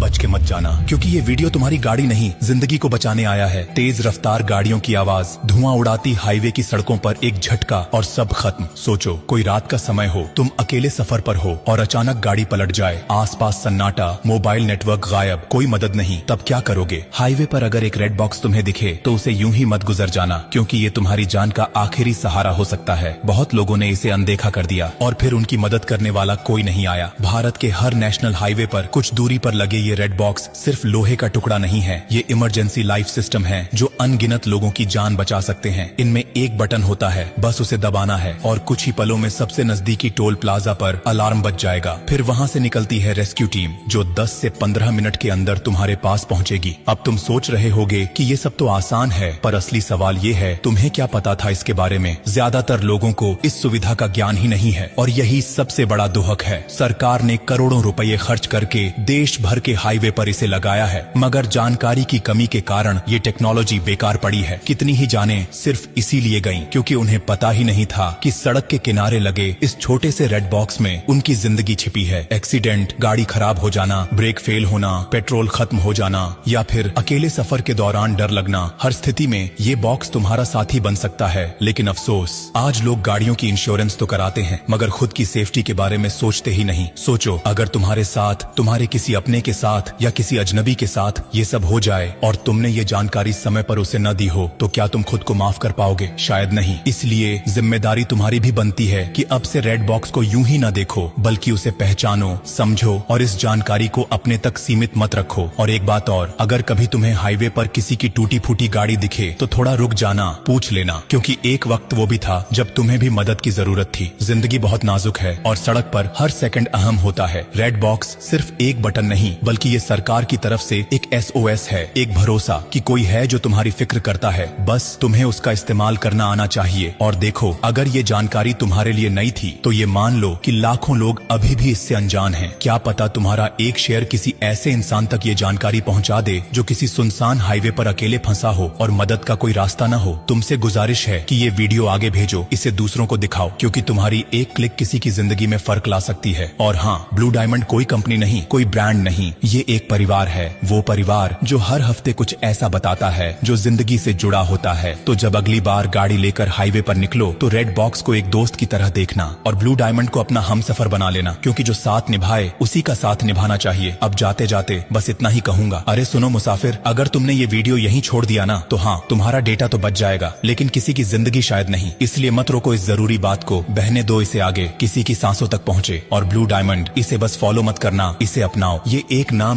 बच के मत जाना, क्योंकि ये वीडियो तुम्हारी गाड़ी नहीं जिंदगी को बचाने आया है। तेज रफ्तार गाड़ियों की आवाज, धुआं उड़ाती हाईवे की सड़कों पर एक झटका और सब खत्म। सोचो कोई रात का समय हो, तुम अकेले सफर पर हो और अचानक गाड़ी पलट जाए, आसपास सन्नाटा, मोबाइल नेटवर्क गायब, कोई मदद नहीं, तब क्या करोगे? हाईवे पर अगर एक रेड बॉक्स तुम्हें दिखे तो उसे यूं ही मत गुजर जाना, क्योंकि ये तुम्हारी जान का आखिरी सहारा हो सकता है। बहुत लोगों ने इसे अनदेखा कर दिया और फिर उनकी मदद करने वाला कोई नहीं आया। भारत के हर नेशनल हाईवे पर कुछ दूरी पर लगे ये रेड बॉक्स सिर्फ लोहे का टुकड़ा नहीं है, ये इमरजेंसी लाइफ सिस्टम है जो अनगिनत लोगों की जान बचा सकते हैं। इनमें एक बटन होता है, बस उसे दबाना है और कुछ ही पलों में सबसे नजदीकी टोल प्लाजा पर अलार्म बज जाएगा। फिर वहाँ से निकलती है रेस्क्यू टीम जो 10 से 15 मिनट के अंदर तुम्हारे पास पहुँचेगी। अब तुम सोच रहे होगे कि ये सब तो आसान है, पर असली सवाल ये है, तुम्हें क्या पता था इसके बारे में? ज्यादातर लोगों को इस सुविधा का ज्ञान ही नहीं है और यही सबसे बड़ा दुहक है। सरकार ने करोड़ों रुपए खर्च करके देश भर के हाईवे पर इसे लगाया है, मगर जानकारी की कमी के कारण ये टेक्नोलॉजी बेकार पड़ी है। कितनी ही जानें सिर्फ इसीलिए गईं क्योंकि उन्हें पता ही नहीं था कि सड़क के किनारे लगे इस छोटे से रेड बॉक्स में उनकी जिंदगी छिपी है। एक्सीडेंट, गाड़ी खराब हो जाना, ब्रेक फेल होना, पेट्रोल खत्म हो जाना या फिर अकेले सफर के दौरान डर लगना, हर स्थिति में ये बॉक्स तुम्हारा साथी बन सकता है। लेकिन अफसोस, आज लोग गाड़ियों की इंश्योरेंस तो कराते हैं मगर खुद की सेफ्टी के बारे में सोचते ही नहीं। सोचो अगर तुम्हारे साथ, तुम्हारे किसी अपने के साथ या किसी अजनबी के साथ ये सब हो जाए और तुमने ये जानकारी समय पर उसे न दी हो, तो क्या तुम खुद को माफ कर पाओगे? शायद नहीं। इसलिए जिम्मेदारी तुम्हारी भी बनती है कि अब से रेड बॉक्स को यूं ही न देखो, बल्कि उसे पहचानो, समझो और इस जानकारी को अपने तक सीमित मत रखो। और एक बात और, अगर कभी तुम्हें हाईवे पर किसी की टूटी फूटी गाड़ी दिखे तो थोड़ा रुक जाना, पूछ लेना, क्योंकि एक वक्त वो भी था जब तुम्हें भी मदद की जरूरत थी। जिंदगी बहुत नाजुक है और सड़क पर हर सेकंड अहम होता है। रेड बॉक्स सिर्फ एक बटन नहीं, बल्कि ये सरकार की तरफ से एक SOS है, एक भरोसा कि कोई है जो तुम्हारी फिक्र करता है। बस तुम्हें उसका इस्तेमाल करना आना चाहिए। और देखो, अगर ये जानकारी तुम्हारे लिए नई थी तो ये मान लो कि लाखों लोग अभी भी इससे अनजान हैं। क्या पता तुम्हारा एक शेयर किसी ऐसे इंसान तक ये जानकारी पहुंचा दे जो किसी सुनसान हाईवे पर अकेले फंसा हो और मदद का कोई रास्ता न हो। तुमसे गुजारिश है कि ये वीडियो आगे भेजो, इसे दूसरों को दिखाओ, क्योंकि तुम्हारी एक क्लिक किसी की जिंदगी में फर्क ला सकती है। और हाँ, ब्लू डायमंड कोई कंपनी नहीं, कोई ब्रांड नहीं, ये एक परिवार है। वो परिवार जो हर हफ्ते कुछ ऐसा बताता है जो जिंदगी से जुड़ा होता है। तो जब अगली बार गाड़ी लेकर हाईवे पर निकलो तो रेड बॉक्स को एक दोस्त की तरह देखना और ब्लू डायमंड को अपना हमसफर बना लेना, क्योंकि जो साथ निभाए उसी का साथ निभाना चाहिए। अब जाते जाते बस इतना ही कहूंगा, अरे सुनो मुसाफिर, अगर तुमने ये वीडियो यहीं छोड़ दिया ना तो हाँ, तुम्हारा डेटा तो बच जाएगा, लेकिन किसी की जिंदगी शायद नहीं। इसलिए मत रोको इस जरूरी बात को, बहने दो इसे आगे, किसी की सांसों तक पहुंचे। और ब्लू डायमंड, इसे बस फॉलो मत करना, इसे अपनाओ। ये एक नाम